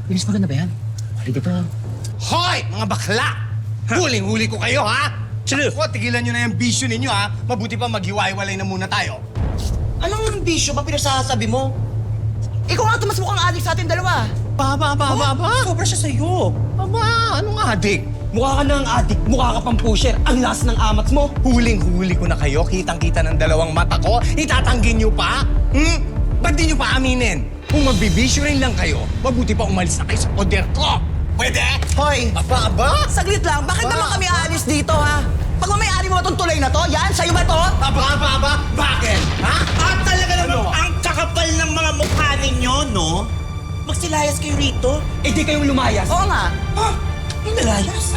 Bilis, maganda ba yan? Halika pa. Hoy! Mga bakla! Huling-huli ko kayo, ha? Ako, tigilan nyo na yung bisyo ninyo, ha? Mabuti pa maghiwa-hiwalay na muna tayo. Anong bisyo ba pinagsasabi mo? Ikaw nga tumas mukhang adik sa atin dalawa. Ba? Sobra siya sa'yo. Aba, anong adik? Mukha ka na ang adik, mukha ka pang pusher. Ang las ng amats mo. Huling-huli ko na kayo, kitang-kita ng dalawang mata ko, itatanggi nyo pa? Ba't di nyo pa aminin? Kung magbibisyo rin lang kayo, mabuti pa umalis na kayo sa poder ko! Pwede? Hoy! Aba? Saglit lang, bakit naman kami alis dito, ha? Pag may-ari mo itong tulay na to, yan, sa'yo ba to? Aba? Bakit? Ha? At talaga naman, Ano? ang kakapal ng mga mukha ninyo, no? Magsilayas kayo rito. Eh di kayong lumayas. Oo nga. Ha? Yung nalayas?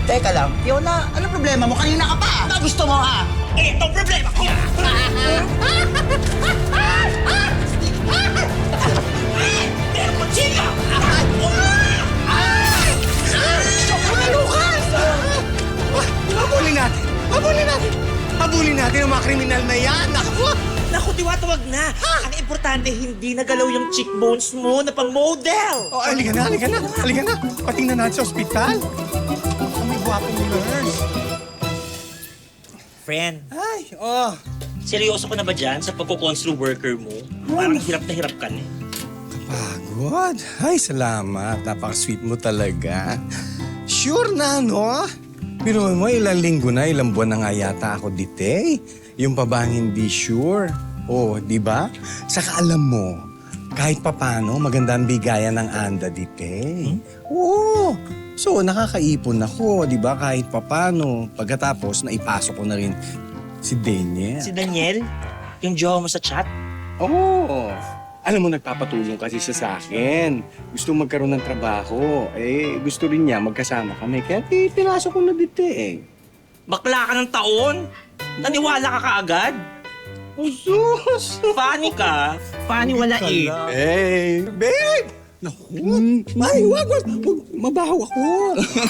Teka lang. Fiona, anong problema mo? Kanina ka pa. Ano gusto mo, ha? Eh, itong problema ko! Pero kutsilyo! Lucas! Habulin natin ang mga kriminal na yan! Ako! Naku, Diwata, wag na. Ang importante, hindi nagalaw yung cheekbones mo na pang-model. Oh, halika na. Patingnan natin sa ospital. May gwapong nurse. Friend, Ay, seryoso ka na ba dyan sa pagko-constru worker mo? Parang hirap na hirap ka na. Pagod. Ay, salamat. Napaka-sweet mo talaga. Sure na, no? Pero mo, ilang linggo na, ilang buwan na nga yata ako dito eh. Yung pa ba ang hindi sure? Oh, di ba? Saka alam mo, kahit papano, maganda ang bigayan ng anda dito eh. Oo. So, nakakaipon ako, di ba? Kahit papano. Pagkatapos, naipasok ko na rin si Daniel. Si Daniel, yung jowa mo sa chat, Oo. Alam mo, nagpapatulong kasi siya sa akin. Gusto magkaroon ng trabaho. Eh, gusto rin niya magkasama kami. Kaya pinasok ko na dito eh. bakla ka ng taon. Naniwala ka kaagad. Oh, sus! Funny ka. Funny wala eh. Hey, babe! Naku! Ay, wag! Mabaho ako.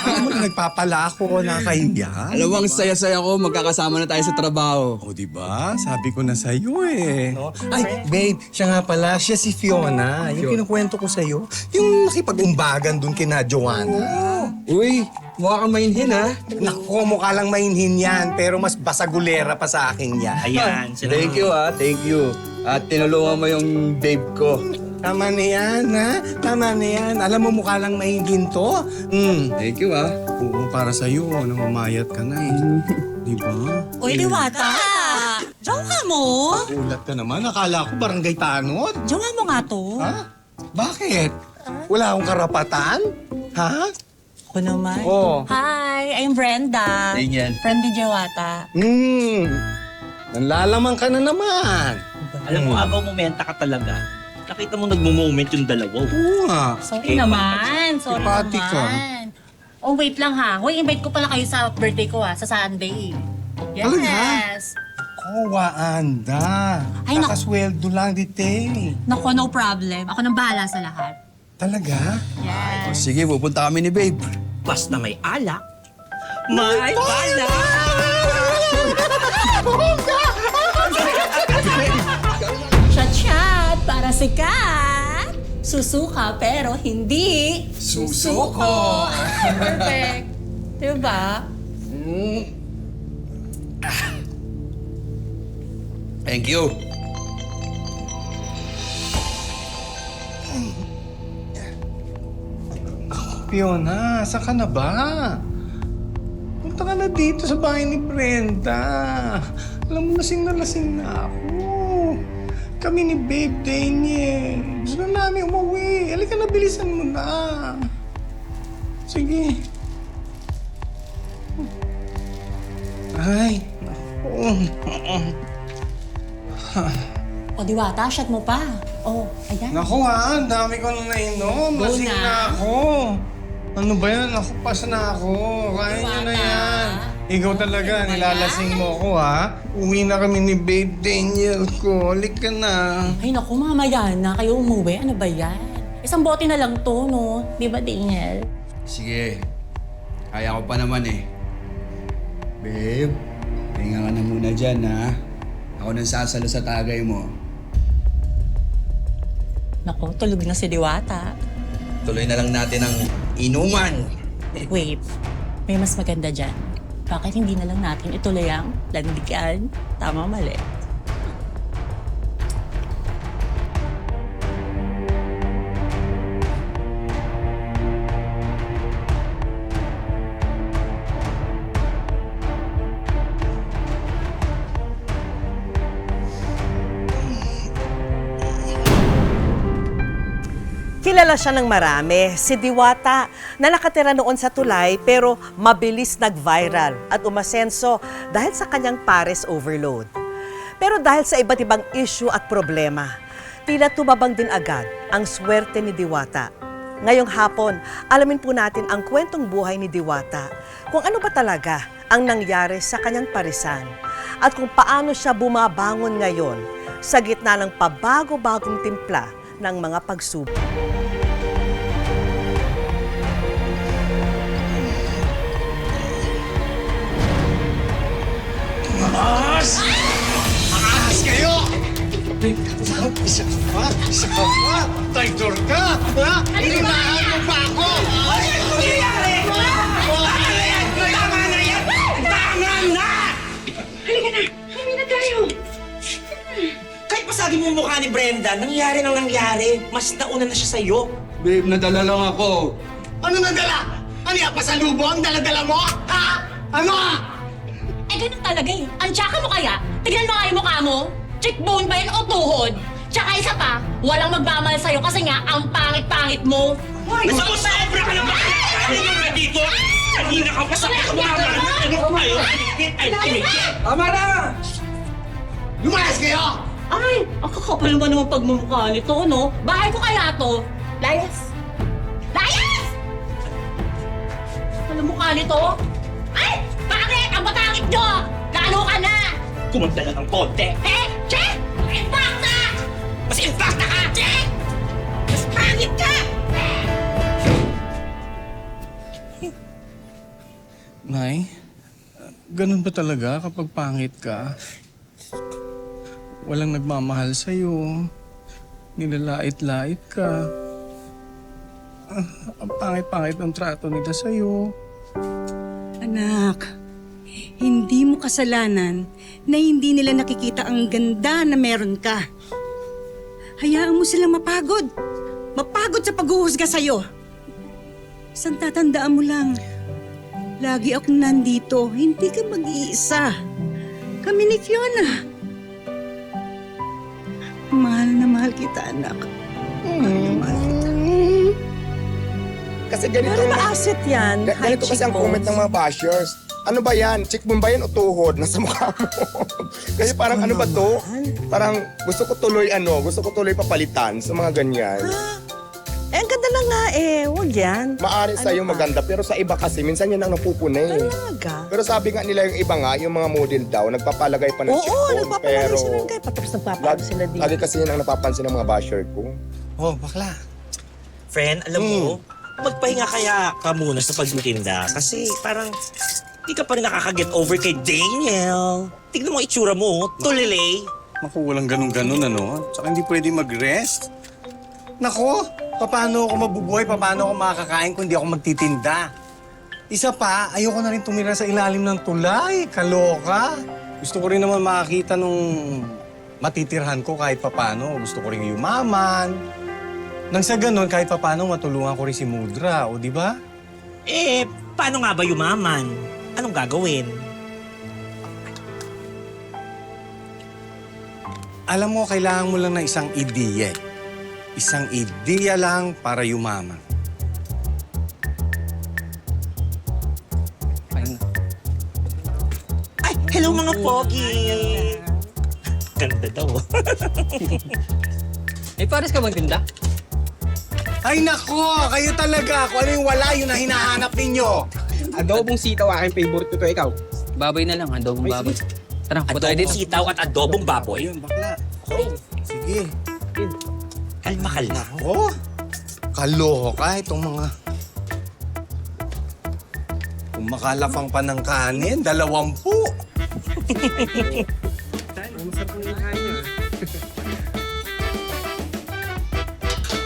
Alam mo na nagpapala ako, nakahiya. Alam mo, ang saya-saya ko, magkakasama na tayo sa trabaho. O, diba? Sabi ko na sa'yo eh. No? Ay, babe, siya nga pala, siya si Fiona. Yung kinukwento ko sa'yo, yung nakipag-umbagan dun kina Joanna. Uy, mukha kang mainhin ha. Naku, mukha lang mainhin yan, pero mas basagulera pa sa akin yan. Ayan, sila. Thank you ha, thank you. At tinulungan mo yung babe ko. Tama na yan, ha? Tama na yan. Alam mo, mukha lang mainhin to. Thank you ha. Oo, para sa'yo, namamayat ka na eh. Di ba? Uy, Diwata! Jowa mo? Ulat ka naman. Akala ko barangay tanod. Jowa mo nga to? Ha? Bakit? Wala akong karapatan? Ha? Ako naman. Oo. Hi, I'm Brenda. Daniel. Friend ni Diwata. Nanlalaman ka na naman. Alam mo, agaw momenta ka talaga. Nakita mo nagmo-moment yung dalawa. Oo nga. Sorry naman. Sorry Ipati ka. naman. Oh, wait lang ha. Hoy, invite ko pala kayo sa birthday ko ha, sa Sunday. Yes. Talaga? Kowa, anda. Ay, naku. Kakasweldo lang dito eh. Naku, no problem. Ako nang bahala sa lahat. Talaga? Yes. Sige, pupunta kami ni babe. Basta may alak, may balak! Chat-chat para sikat. Susuka pero hindi Susuko. Perfect. Diba? Thank you. Fiona, saan ka na ba? Punta ka na dito sa bahay ni Brenda. Alam mo, lasing na ako. Kami ni Babe Daniel. Gusto na namin umuwi. Halika na, bilisan mo na. Sige. Ay, naku. O, Diwata, shot mo pa. Oh, ayan. Naku ha, ang dami ko na nainom. Go Lasing na. na ako. Ano ba yan? Naku, pas na ako. Kaya niyo na Bata. yan. Ikaw talaga, Ano ba nilalasing yan? mo ako ha. Uwi na kami ni Babe Daniel ko. Halik ka na. Ay, naku, mamaya na kayo umuwi. Ano ba yan? Isang bote na lang to, no? Di ba, Daniel? Sige, kaya ko pa naman eh. Babe, hinga ka na muna dyan ha. Ako nang sasalo sa tagay mo. Naku, tulog na si Diwata. tuloy na lang natin ang inuman. Wait, may mas maganda dyan. Bakit hindi na lang natin ituloy ang landikan? Tama, mali. Kilala siya ng marami, si Diwata, na nakatira noon sa tulay pero mabilis nag-viral at umasenso dahil sa kanyang pares overload. Pero dahil sa iba't ibang issue at problema, tila tumabang din agad ang swerte ni Diwata. Ngayong hapon, alamin po natin ang kwentong buhay ni Diwata, kung ano ba talaga ang nangyari sa kanyang parisan at kung paano siya bumabangon ngayon sa gitna ng pabago-bagong timpla ng mga pagsubok. Ahas kayo! Isa ka pa! Isa ka pa! Traitor ka! Ha? Inunahan mo pa ako! Ano nangyayari? Tama na yan! Tama na yan! Tama na! Halika na! Hindi na tayo! Kahit pasagin mo yung mukha ni Brenda, nangyari nang nangyari. Mas nauna na siya sa'yo. Babe, nadala lang ako. Ano nadala? Ano yan? Pasalubong? Dala-dala mo? Ha? Ano? Eh, ganun talaga eh. Ang tsaka mo kaya? Tignan mo nga yung mukha mo. Cheekbone ba yan o tuhod? Tsaka isa pa, walang magmamahal sa'yo kasi nga, ang pangit-pangit mo. Sobra ka naman! Ano nga dito? Kanina ka pa sa kumamahal. Ano ko kayo? Tama na! Lumayas kayo! Ay, ang kakapal naman pagmumukha nito, no? Bahay ko kaya to. Layas! Layas! Ano mukha nito? Ay! Bakit? Ang batangit nyo! Lalo ka na! Kumanta lang ng konti. Eh! Che! Impacta! Mas impacta ka! Mas pangit ka! Nay, ganun ba talaga kapag pangit ka? Walang nagmamahal sa'yo. Nilalait-lait ka. Ang pangit-pangit ng trato nila sa'yo. Anak, hindi mo kasalanan na hindi nila nakikita ang ganda na meron ka. Hayaan mo silang mapagod. Mapagod sa paghuhusga sa'yo. Isang tatandaan mo lang, lagi akong nandito, hindi ka mag-iisa. Kami ni Fiona. Mahal na mahal kita, anak. Mahal na mahal kita. Kasi ganito, Ano ba asset yan? ganito kasi ang comment ng mga bashers. Ano ba yan? Cheekbone ba yan o tuhod? Nasa mukha mo. Kasi parang ano ba to? Parang gusto ko tuloy papalitan sa mga ganyan. Eh, ang ganda lang nga eh. Huwag yan. Maari sa'yo Ano ba? maganda, pero sa iba kasi, minsan yan ang napupuna eh. Talaga? Pero sabi nga nila yung iba nga, yung mga model daw, nagpapalagay pa ng Oo, cheekbone. nagpapalagay Pero sila ng kay. Patapos nagpapalagay sila dito. lagi kasi yun ang napapansin ng mga basher ko. Oh, bakla. Friend, alam mo, magpahinga kaya ka muna sa pagtitinda kasi parang di ka pa rin nakaka-get over kay Daniel. Tignan mo ang itsura mo, tulilay. Naku, walang ganun-ganun, ano? Tsaka hindi pwede mag-rest. Naku, paano ako mabubuhay? Paano ako makakakain kung hindi ako magtitinda? Isa pa, ayoko na rin tumira sa ilalim ng tulay. Kaloka. Gusto ko rin naman makakita nung matitirhan ko kahit papano. Gusto ko rin yumaman. Nang sa ganun, kahit papano matulungan ko rin si Mudra, o di ba? Eh, paano nga ba yumaman? Anong gagawin? Alam mo, kailangan mo lang ng isang ideya. Isang ideya lang para yumaman. Ay, hello mga pogi! Ganda daw. May pares ka magtinda? Ay nako, kayo talaga. Kung ano yung wala, yun ang hinahanap ninyo. Adobong sitaw, aking favorite ko to. Ikaw? Baboy na lang, adobong baboy. Tara, punta tayo Adobong dito. sitaw at adobong baboy. Ayun, bakla. Sige. Kalma ka lang. Oh, kaloho ka itong mga... Kung makalapang pa ng kanin, 20.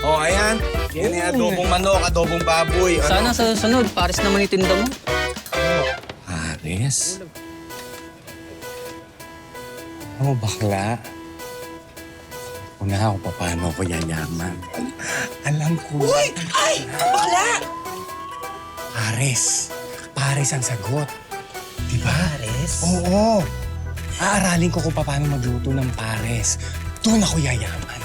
Oh, ayan. Yan yung adobong manok, adobong baboy. Sana sa susunod, pares naman itinda mo. Pares? Ano bakla? Kung na ako, paano ako yayaman? Alam ko. Uy! Ay! Bakla! Pares. Pares ang sagot. Diba? Pares? Oo. Aaralin ko kung paano magluto ng pares. Doon ako yayaman.